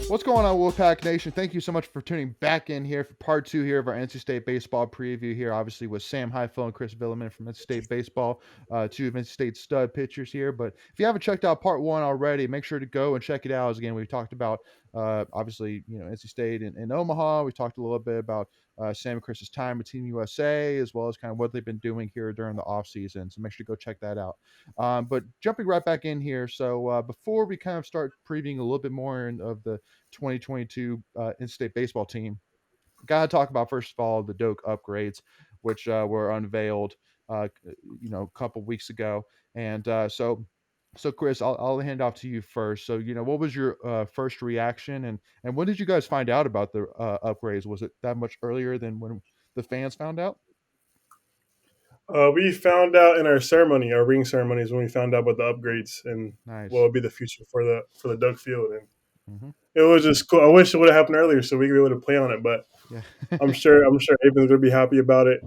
What's going on, Wolfpack Nation? Thank you so much for tuning back in here for part two here of our NC State baseball preview here, obviously with Sam Highfill and Chris Villaman from NC State baseball, two of NC State stud pitchers here. But if you haven't checked out part one already, make sure to go and check it out. As again, we talked about obviously NC State in Omaha. We talked a little bit about Sam and Chris's time with Team USA, as well as kind of what they've been doing here during the off season. So make sure to go check that out. But jumping right back in here, so before we kind of start previewing a little bit more of the 2022 in-state baseball team. Got to talk about first of all the Doak upgrades, which were unveiled, a couple weeks ago, and so Chris, I'll hand off to you first. So what was your first reaction, and when did you guys find out about the upgrades? Was it that much earlier than when the fans found out? We found out in our ceremony, our ring ceremonies, when we found out about the upgrades and what Nice. would be the future for the Doug Field, and Hmm. it was just cool. I wish it would have happened earlier so we could be able to play on it, but Yeah. I'm sure Avon's gonna be happy about it.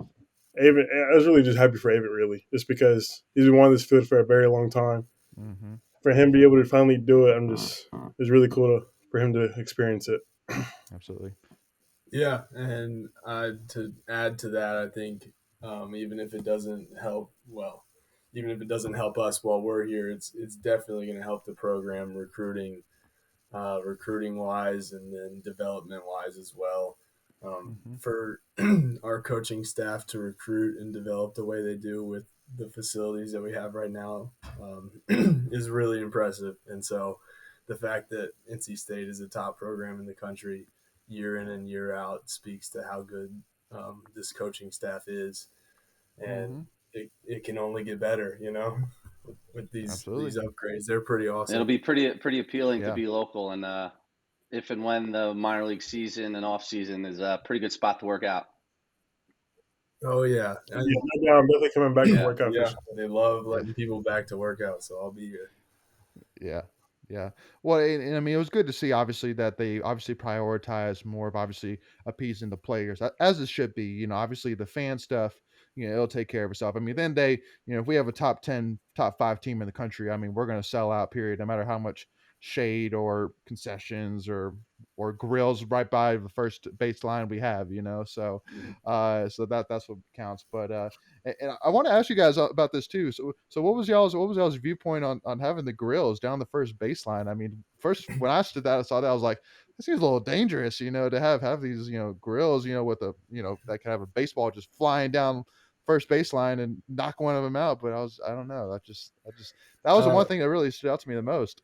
Avon, I was really just happy for Avon, really, just because he's been wanting this field for a very long time. Hmm. For him to be able to finally do it, it's really cool for him to experience it. Absolutely. Yeah, and to add to that, I think even if it doesn't help, even if it doesn't help us while we're here, it's definitely going to help the program recruiting wise, and then development wise as well. Hmm. For our coaching staff to recruit and develop the way they do with the facilities that we have right now is really impressive. And so the fact that NC State is a top program in the country year in and year out speaks to how good this coaching staff is. And Hmm. it can only get better, with these Absolutely. upgrades. They're pretty It'll awesome. be pretty appealing to Yeah. be local, and if and when the minor league season and off season is a pretty good spot to work out. Oh yeah, Yeah, no doubt, I'm definitely coming back to Yeah, work out for yeah. sure. They love Yeah. letting people back to work out, so I'll be here. Yeah. Yeah. Well, and I mean, it was good to see, obviously, that they obviously prioritize more of obviously appeasing the players, as it should be. Obviously the fan stuff, it'll take care of itself. I mean, then if we have a top 10, top five team in the country, I mean, we're going to sell out, period, no matter how much shade or concessions or grills right by the first baseline we have, so that's what counts. But and I want to ask you guys about this too. So what was y'all's viewpoint on having the grills down the first baseline? I mean, first when I stood that, I saw that, I was like, this seems a little dangerous, to have these grills, with a that can have a baseball just flying down first baseline and knock one of them out. But I don't know, that was the Uh, one thing that really stood out to me the most.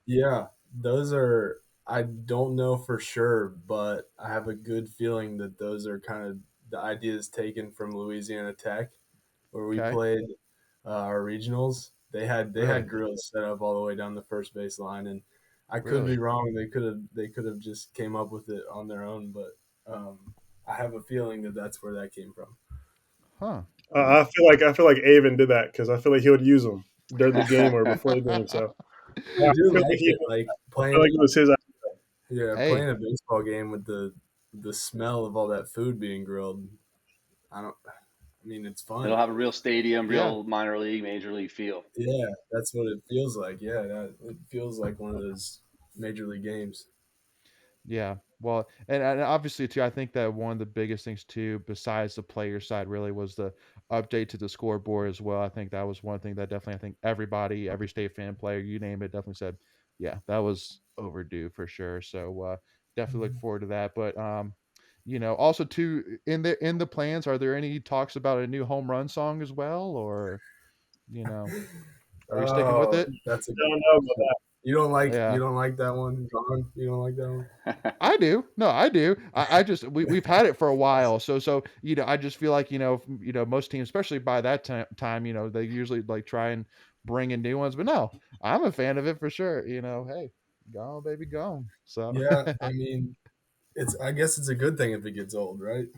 yeah, those are. I don't know for sure, but I have a good feeling that those are kind of the ideas taken from Louisiana Tech, where we Okay, played our regionals. They had really, grills set up all the way down the first base line, and I could be really, wrong. They could have just came up with it on their own, but I have a feeling that that's where that came from. huh? I feel like Avon did that because I feel like he would use them during the game or before the game. So I I do feel like like it, like I feel like it was his. Hey, playing a baseball game with the smell of all that food being grilled. I don't. I mean, it's it'll fun. have a real stadium, yeah. real minor league, major league feel. Yeah, that's what it feels like. Yeah, it feels like one of those major league games. Yeah. Well, and obviously too, I think that one of the biggest things too, besides the player side, really was the update to the scoreboard as well. I think that was one thing that definitely, I think everybody, every state fan, player, you name it, definitely said, yeah, that was overdue for sure. So definitely look forward to that. But also too, in the plans, are there any talks about a new home run song as well, or are you sticking with Oh, it? that's a I good don't know about question. You Yeah. don't like that one, John? You don't like that one? I do. No, I do. I just we've had it for a while, so I just feel like most teams, especially by that time, they usually like try and bring in new ones. But no, I'm a fan of it for sure. Hey, go on, baby, go on. So Yeah, I mean, it's. I guess it's a good thing if it gets old, right? Yeah,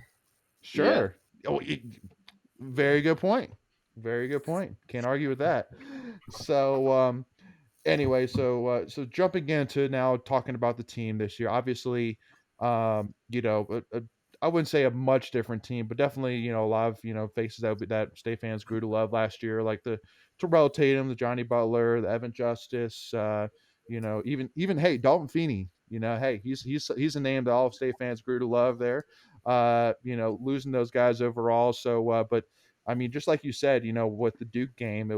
sure. Oh, very good point. Very good point. Can't argue with that. So anyway, so jumping into now talking about the team this year, obviously, I wouldn't say a much different team, but definitely, a lot of faces that state fans grew to love last year, like the Terrell Tatum, the Johnny Butler, the Evan Justice, even hey, Dalton Feeney. Hey, he's a name that all of state fans grew to love there. Losing those guys overall. So, but I mean, just like you said, with the Duke game,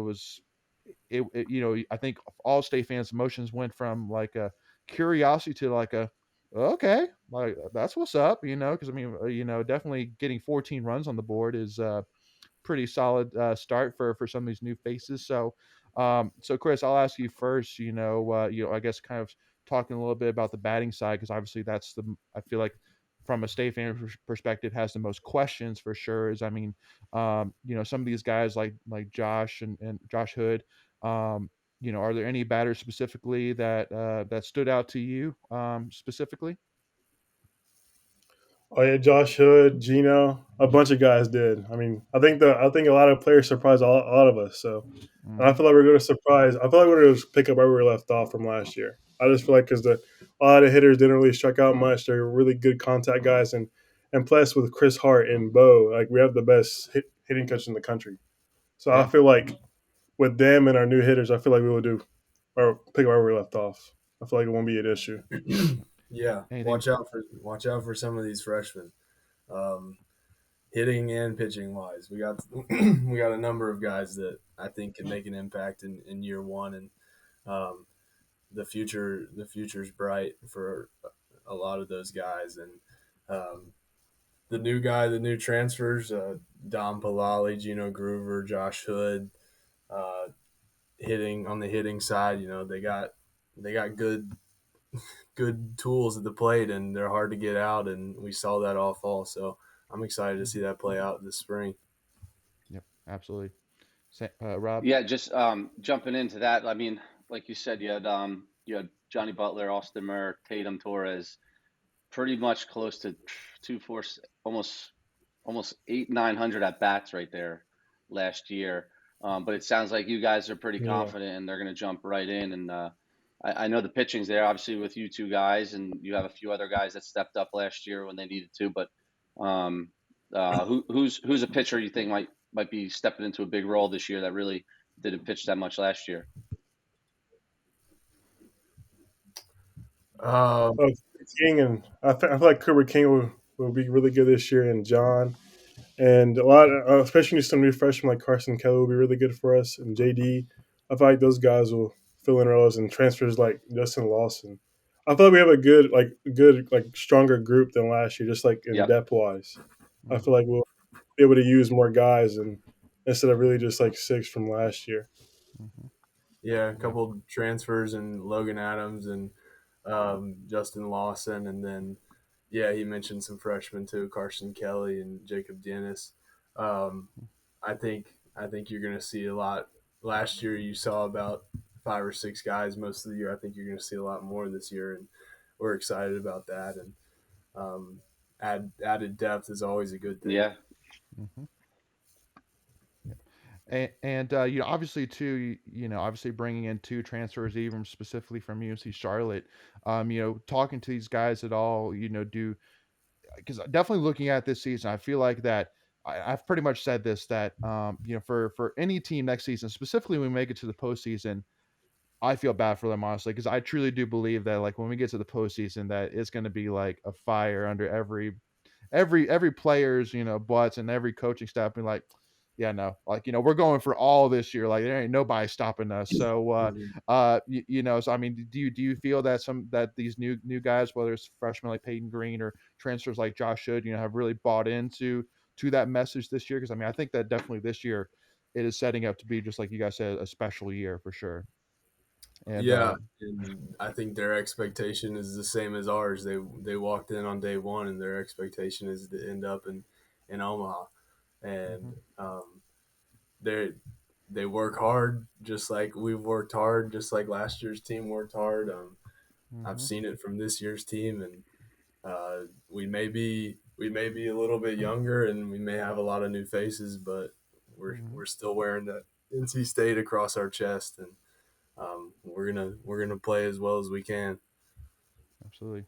I think all state fans' emotions went from like a curiosity to like a okay, like that's what's up, because I mean, definitely getting 14 runs on the board is pretty solid start for some of these new faces. So Chris, I'll ask you first. I guess kind of talking a little bit about the batting side because obviously I feel like from a state fan perspective has the most questions for sure. Is I mean, some of these guys like Josh and Josh Hood. Are there any batters specifically that stood out to you specifically? Oh yeah, Josh Hood, Gino, a bunch of guys did. I mean, I think a lot of players surprised a lot of us. So, and I Mm-hmm. feel like we're going to surprise. I feel like we're going to pick up where we were left off from last year. I just feel like because a lot of hitters didn't really strike out much. They're really good contact guys, and plus with Chris Hart and Bo, like we have the best hitting coach in the country. So I Yeah. feel like with them and our new hitters, I feel like we will do or pick up where we left off. I feel like it won't be an issue. Yeah, Anything? watch out for some of these freshmen. Um, Hitting and pitching wise, we got we got a number of guys that I think can make an impact in year one, and um, the future's bright for a lot of those guys. And the new transfers, Dom Palali, Gino Groover, Josh Hood, uh, hitting on the hitting side, they got good tools at the plate, and they're hard to get out, and we saw that all fall. So I'm excited to see Mhm. that play out this spring. Yep, absolutely. Rob? Yeah, just jumping into that. I mean, like you said, you had Johnny Butler, Austin Murr, Tatum, Torres, pretty much close to two, four, almost 800-900 at bats right there last year. But it sounds like you guys are pretty Yeah. confident and they're going to jump right in. And I know the pitching's there, obviously, with you two guys, and you have a few other guys that stepped up last year when they needed to. But um, who's a pitcher you think might be stepping into a big role this year that really didn't pitch that much last year? Um, Oh, King and I feel like Cooper King will be really good this year, and John and a lot, especially some new freshmen like Carson Kelly will be really good for us, and JD. I feel like those guys will fill in roles and transfers like Justin Lawson. I feel like we have a good like stronger group than last year, just like in Yep. depth wise. I Hmm. feel like we'll be able to use more guys and instead of really just like six from last year. Hmm. yeah, a Yeah. couple transfers and Logan Adams and Justin Lawson, and then he mentioned some freshmen too, Carson Kelly and Jacob Dennis. Um, I think you're going to see a lot. Last year you saw about 5 or 6 guys most of the year. I think you're going to see a lot more this year, and we're excited about that. And um, added depth is always a good thing. Yeah. Hmm. And obviously too, obviously bringing in two transfers, even specifically from UNC Charlotte. Talking to these guys at all, do because definitely looking at this season, I feel like that I've pretty much said this that for any team next season, specifically when we make it to the postseason, I feel bad for them honestly because I truly do believe that like when we get to the postseason, that it's going to be like a fire under every player's butts and every coaching staff being like, yeah, no, like we're going for all this year, like there ain't nobody stopping us. So Mhm. so I mean, do you feel that these new guys, whether it's freshmen like Peyton Green or transfers like Josh Should, have really bought into that message this year? Because I mean, I think that definitely this year it is setting up to be, just like you guys said, a special year for sure. And Yeah, and I think their expectation is the same as ours. They walked in on day one, and their expectation is to end up in Omaha, and mhm, they they work hard, just like we've worked hard, just like last year's team worked hard. I've mhm, seen it from this year's team, and we may be a little bit younger, and we may have a lot of new faces, but we're mhm, we're still wearing that NC State across our chest, and we're gonna play as well as we can. absolutely.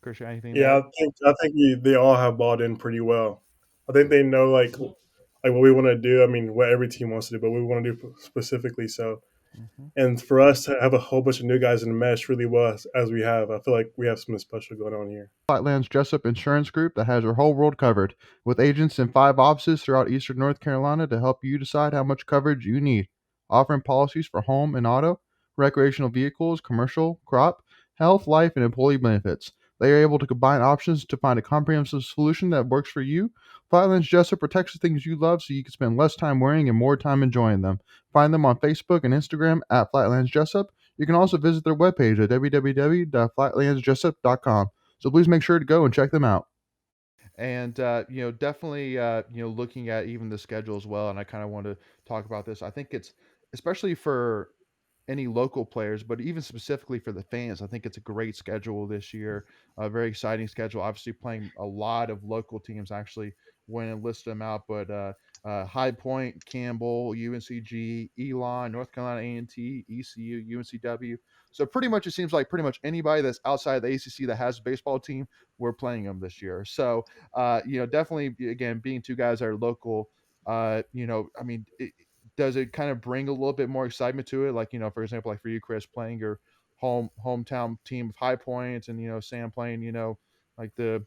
Christian, anything to Yeah, add? I think they all have bought in pretty well. I think they know like what we want to do. I mean, what every team wants to do, but we want to do specifically. So Hmm. And for us to have a whole bunch of new guys in the mesh really well as we have, I feel like we have something special going on here. Flatlands Jessup Insurance Group that has your whole world covered, with agents in 5 offices throughout eastern North Carolina to help you decide how much coverage you need. Offering policies for home and auto, recreational vehicles, commercial, crop, health, life, and employee benefits. They are able to combine options to find a comprehensive solution that works for you. Flatlands Jessup protects the things you love so you can spend less time worrying and more time enjoying them. Find them on Facebook and Instagram at Flatlands Jessup. You can also visit their webpage at www.flatlandsjessup.com. So please make sure to go and check them out. And definitely looking at even the schedule as well. And I kind of want to talk about this. I think it's especially for any local players, but even specifically for the fans, I think it's a great schedule this year. A very exciting schedule. Obviously, playing a lot of local teams. Actually, went and list them out, but High Point, Campbell, UNCG, Elon, North Carolina A&T, ECU, UNCW. So pretty much it seems like pretty much anybody that's outside the ACC that has a baseball team, we're playing them this year. So definitely again being two guys that are local. I mean, does it kind of bring a little bit more excitement to it? Like, for example, like for you, Chris, playing your hometown team of High Points, and Sam playing, like the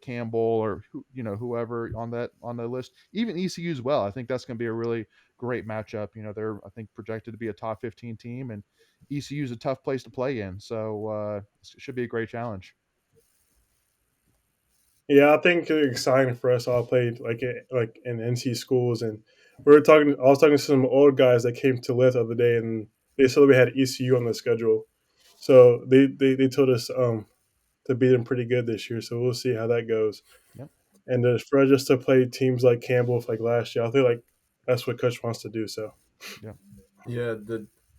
Campbell or whoever on the list, even ECU as well. I think that's going to be a really great matchup. They're I think projected to be a top 15 team, and ECU is a tough place to play in, so it should be a great challenge. Yeah, I think it's exciting for us all played like in NC schools, and we were talking. I was talking to some old guys that came to live the other day, and they said we had ECU on the schedule, so they told us to beat them pretty good this year. So we'll see how that goes. Yep. And for us just to play teams like Campbell like last year, I feel like that's what Coach wants to do. So Yep. Yeah,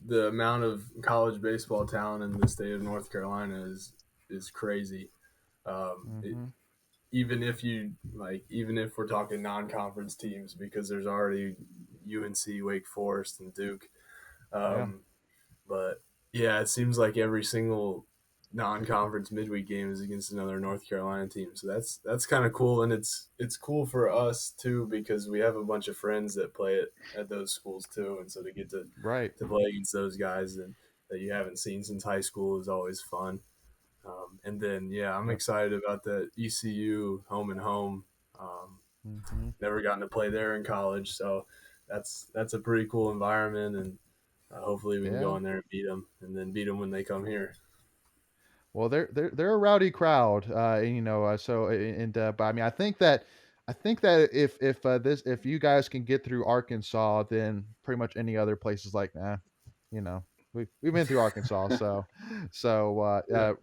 the amount of college baseball talent in the state of North Carolina is crazy. It, Hmm. even if you like, even if we're talking non-conference teams, because there's already UNC, Wake Forest, and Duke. Yeah. Um, but yeah, it seems like every single non-conference midweek game is against another North Carolina team. So that's kind of cool, and it's cool for us too because we have a bunch of friends that play it at those schools too, and so to get Right. to play against those guys and that you haven't seen since high school is always fun. And then yeah, I'm Yep. excited about the ECU home and home. Um, Hmm. never gotten to play there in college, so that's a pretty cool environment, and hopefully we can go Yeah. in there and beat them, and then beat them when they come here. Well, they're a rowdy crowd, but I mean, I think that if you guys can get through Arkansas, then pretty much any other place is like, nah, you know, we've been through Arkansas, so Yeah.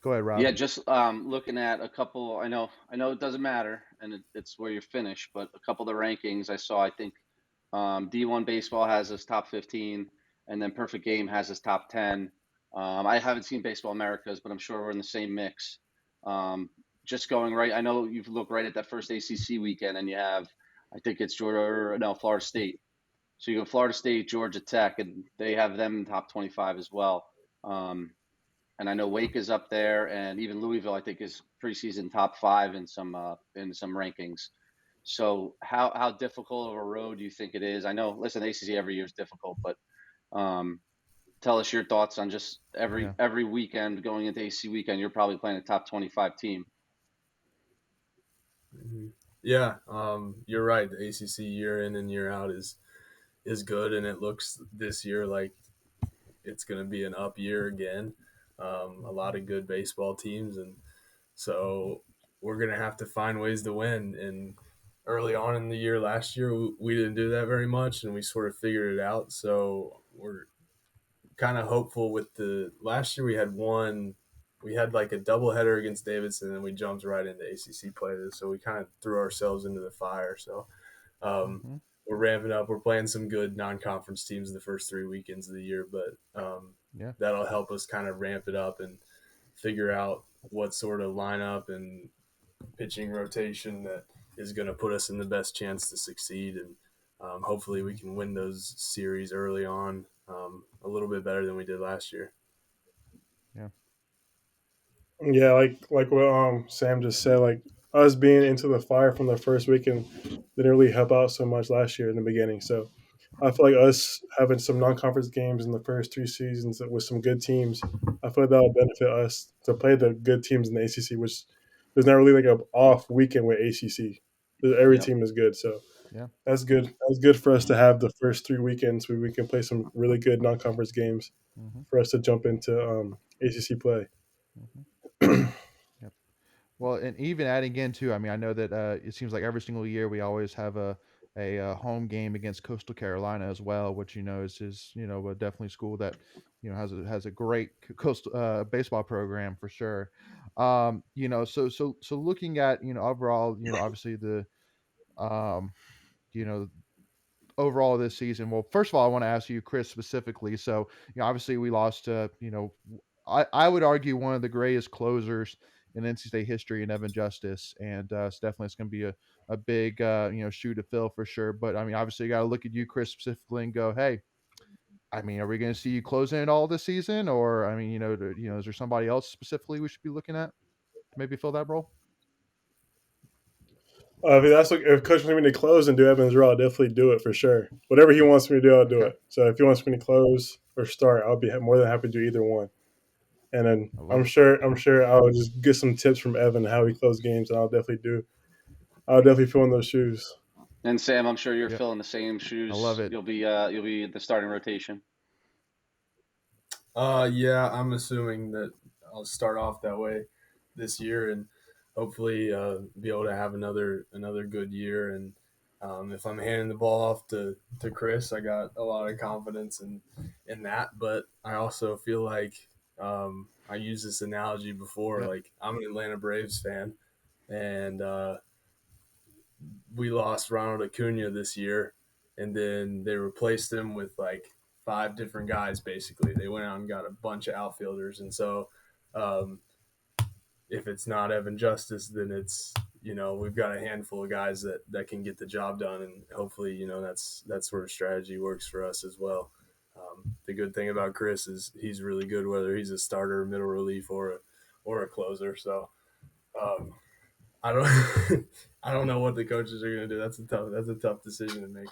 go ahead, Rob. Yeah, just looking at a couple. I know it doesn't matter, and it's where you finish. But a couple of the rankings I saw, I think D1 baseball has his top 15, and then Perfect Game has his top 10. I haven't seen Baseball Americas, but I'm sure we're in the same mix. Um, just going right, I know you've looked right at that first ACC weekend, and you have, I think it's Georgia, no, Florida State. So you go Florida State, Georgia Tech, and they have them in top 25 as well. Um, and I know Wake is up there, and even Louisville, I think, is preseason top 5 in some rankings. So how difficult of a road do you think it is? I know, listen, ACC every year is difficult, but um, tell us your thoughts on just Yeah. every weekend going into ACC weekend. You're probably playing a top 25 team. Mm-hmm. Yeah, you're right. The ACC year in and year out is good, and it looks this year like it's going to be an up year again. A lot of good baseball teams, and so we're going to have to find ways to win. And early on in the year last year, we didn't do that very much, and we sort of figured it out. So we're kind of hopeful with the last year we had one. We had like a doubleheader against Davidson, and then we jumped right into ACC play. So we kind of threw ourselves into the fire. So um, Hmm. we're ramping up. We're playing some good non-conference teams the first 3 weekends of the year, but Yeah. that'll help us kind of ramp it up and figure out what sort of lineup and pitching rotation that is going to put us in the best chance to succeed. And hopefully we Hmm. can win those series early on a little bit better than we did last year. Yeah. yeah, like what Sam just said, like us being into the fire from the first weekend didn't really help out so much last year in the beginning. So I feel like us having some non-conference games in the first 3 seasons with some good teams, I feel like that'll benefit us to play the good teams in the ACC, which there's not really like a off weekend with ACC. Every Yep. team is good, so Yeah. that's good. That's good for us to have the first 3 weekends where we can play some really good non-conference games Hmm. for us to jump into ACC play. Hmm. Yep. Well, and even adding in too, I mean, I know that it seems like every single year we always have a home game against Coastal Carolina as well, which is definitely a school that has a great coastal baseball program for sure. So looking at overall, obviously the um, you know overall this season? Well, first of all, I want to ask you, Chris, specifically. So, obviously we lost, I would argue one of the greatest closers in NC State history in Evan Justice, and it's going to be a big, shoe to fill for sure. But I mean, obviously, you got to look at you, Chris, specifically, and go, hey. I mean, are we going to see you closing it all this season, or I mean, is there somebody else specifically we should be looking at to maybe fill that role? If that's what, if Coach wants me to close and do Evans' role, I'll definitely do it for sure. Whatever he wants me to do, I'll do Okay, it. So if he wants me to close or start, I'll be more than happy to do either one. And then I love I'm it. sure I'm sure I'll just get some tips from Evan how he closes games, and I'll definitely do. I'll definitely fill in those shoes. And Sam, I'm sure you're Yep, filling the same I love shoes. it. You'll be the starting rotation. Yeah, I'm assuming that I'll start off that way this year, and hopefully be able to have another good year. And if I'm handing the ball off to Chris, I got a lot of confidence in that. But I also feel like I used this analogy before. Yep. Like I'm an Atlanta Braves fan, and we lost Ronald Acuna this year, and then they replaced him with like five different guys. Basically, they went out and got a bunch of outfielders, and so um, if it's not Evan Justice, then it's we've got a handful of guys that can get the job done, and hopefully that's sort of strategy works for us as well. The good thing about Chris is he's really good whether he's a starter, middle relief, or a closer. So um, I don't I don't know what the coaches are going to do. That's a tough decision to make.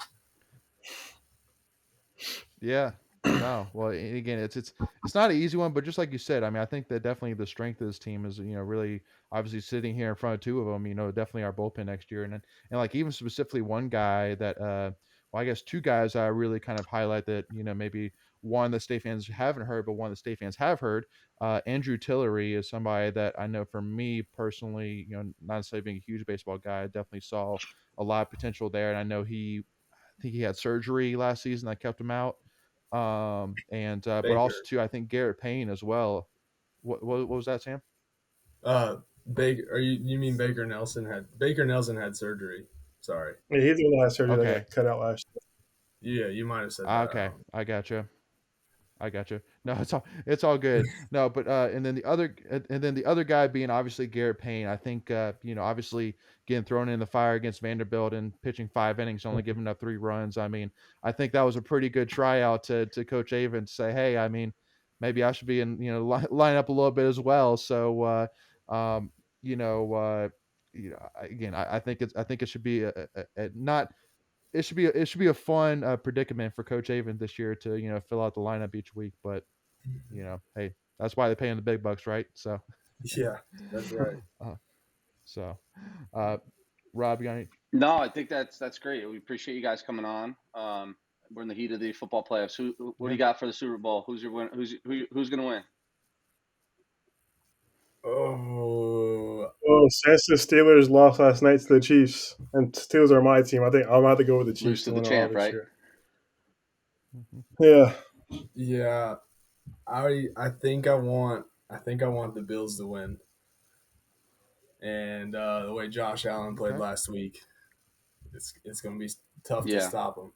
Yeah. No. Well, again, it's not an easy one, but just like you said, I mean, I think that definitely the strength of this team is, really obviously sitting here in front of two of them, definitely our bullpen next year. And like even specifically one guy that, well, I guess two guys I really kind of highlight that, maybe one that state fans haven't heard, but one that state fans have heard. Andrew Tillery is somebody that I know for me personally, not necessarily being a huge baseball guy, I definitely saw a lot of potential there. And I think he had surgery last season that kept him out. And but also Baker, too, I think Garrett Payne as well. What was that, Sam? uh, Baker, are you mean Baker Nelson had surgery? Sorry, Yeah, he's the one that had surgery that Okay. got cut out last year. yeah, you might have said that Okay. wrong. I gotcha. I got you. No, it's all good. No, but and then the other guy being obviously Garrett Payne. I think obviously getting thrown in the fire against Vanderbilt and pitching 5 innings, only giving up 3 runs. I mean, I think that was a pretty good tryout to Coach Avon to say, hey, I mean, maybe I should be in line up a little bit as well. So um, you know again, I think it should be a not it should be a fun predicament for Coach Avon this year to fill out the lineup each week. But hey, that's why they pay him the big bucks, right? So, Yeah, that's right. uh, so, uh, Rob, you got any? No, I think that's great. We appreciate you guys coming on. We're in the heat of the football playoffs. What do Yeah, you got for the Super Bowl? Who's your win? Who's going to win? Oh, Oh, since the Steelers lost last night to the Chiefs, and Steelers are my team, I think I'll have to go with the Lose Chiefs to to the win it all champ, this right? year. hmm Yeah, yeah. I think I want the Bills to win, and the way Josh Allen played okay, last week, it's going to be tough to Yeah, stop him.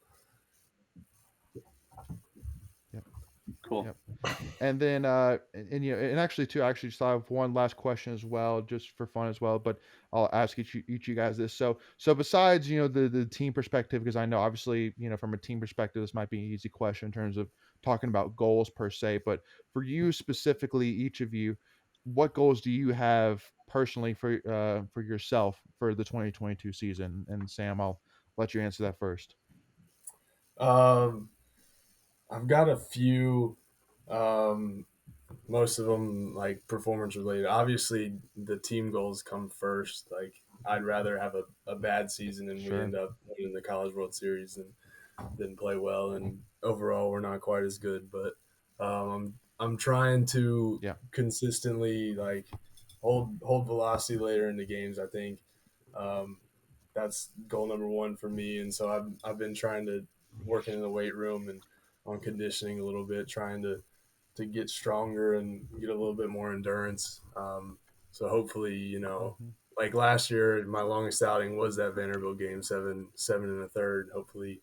yep, cool. yep. And then and actually too, I actually just have one last question as well, just for fun as well. But I'll ask each you guys this. So besides the team perspective, because I know obviously from a team perspective this might be an easy question in terms of talking about goals per se. But for you specifically, each of you, what goals do you have personally for yourself for the 2022 season? And Sam, I'll let you answer that first. Um, I've got a few. Um, Most of them like performance related. Obviously, the team goals come first. Like I'd rather have a bad season and we Sure. end up winning the College World Series than play well. And overall, we're not quite as good. But I'm trying to Yeah. consistently like hold velocity later in the games. I think um, that's goal number one for me. And so I've been trying to working in the weight room and on conditioning a little bit, trying to get stronger and get a little bit more endurance. So hopefully, Hmm. like last year, my longest outing was that Vanderbilt game, seven and a third. Hopefully,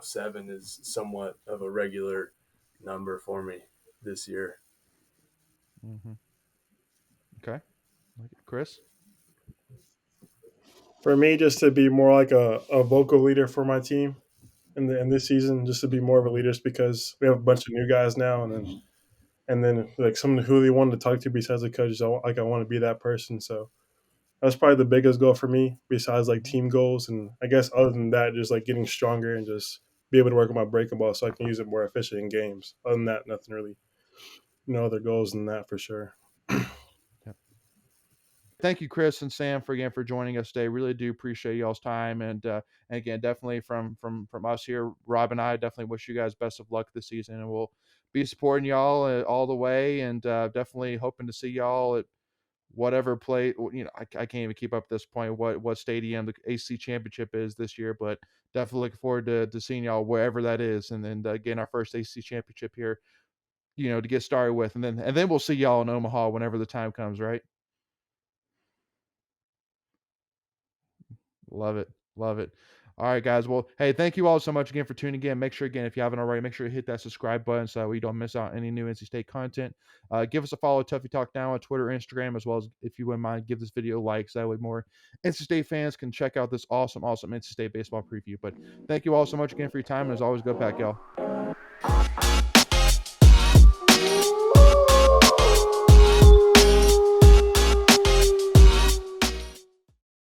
seven is somewhat of a regular number for me this year. Hmm. Okay. Chris. For me, just to be more like a vocal leader for my team in this season, just to be more of a leader, just because we have a bunch of new guys now, and then like someone who they wanted to talk to besides the coaches. I want to be that person. So that's probably the biggest goal for me, besides like Mhm. team goals, and I guess other than that, just like getting stronger and just be able to work on my breaking ball so I can use it more efficient in games. Other than that, nothing really, no other goals than that for sure. Yeah. Thank you, Chris and Sam, for joining us today. Really do appreciate y'all's time, and again, definitely from us here, Rob and I definitely wish you guys best of luck this season, and we'll be supporting y'all all the way, and definitely hoping to see y'all at whatever play. I can't even keep up at this point what stadium the AC championship is this year, but definitely looking forward to seeing y'all wherever that is, and then again our first AC championship here, to get started with, and then we'll see y'all in Omaha whenever the time comes, right? Love it. Love it. All right, guys. Well, hey, thank you all so much again for tuning in. Make sure, again, if you haven't already, make sure you hit that subscribe button so that we don't miss out on any new NC State content. Give us a follow, Tuffy Talk Now on Twitter, Instagram, as well as if you wouldn't mind, give this video a like so that way more NC State fans can check out this awesome, awesome NC State baseball preview. But thank you all so much again for your time. And as always, go Pack, y'all.